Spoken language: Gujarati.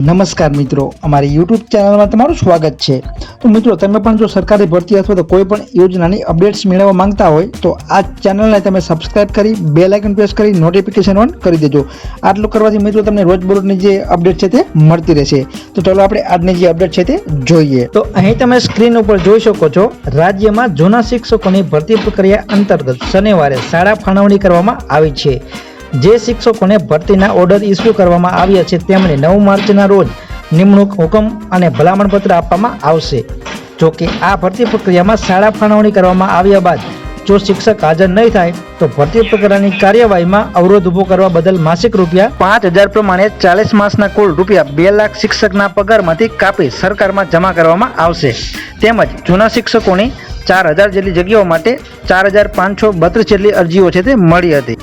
નમસ્કાર મિત્રો, અમારી યુટ્યુબ ચેનલમાં તમારું સ્વાગત છે। તો મિત્રો, તમે પણ જો સરકારી ભરતી અથવા તો કોઈ પણ યોજનાની અપડેટ્સ મેળવવા માંગતા હોય તો આ ચેનલને તમે સબસ્ક્રાઇબ કરી બેલ આઇકન પ્રેસ કરી નોટિફિકેશન ઓન કરી દેજો। આટલું કરવાથી મિત્રો તમને રોજબરોજની જે અપડેટ છે તે મળતી રહેશે। તો ચાલો આપણે આજની જે અપડેટ છે તે જોઈએ। તો અહીં તમે સ્ક્રીન ઉપર જોઈ શકો છો, રાજ્યમાં જૂના શિક્ષકોની ભરતી પ્રક્રિયા અંતર્ગત શનિવારે શાળા ફાળવણી કરવામાં આવી છે। જે શિક્ષકોને ભરતીના ઓર્ડર ઇસ્યુ કરવામાં આવ્યા છે તેમને 9 માર્ચના રોજ નિમણૂક હુકમ અને ભલામણપત્ર આપવામાં આવશે। જો કે આ ભરતી પ્રક્રિયામાં શાળા ફાળવણી કરવામાં આવ્યા બાદ જો શિક્ષક હાજર નહીં થાય તો ભરતી પ્રક્રિયાની કાર્યવાહીમાં અવરોધ ઊભો કરવા બદલ માસિક રૂપિયા 5,000 પ્રમાણે 40 માસના કુલ રૂપિયા 2 લાખ શિક્ષકના પગારમાંથી કાપી સરકારમાં જમા કરવામાં આવશે। તેમજ જૂના શિક્ષકોની 4,000 જેટલી જગ્યાઓ માટે 4,532 જેટલી અરજીઓ છે તે મળી હતી।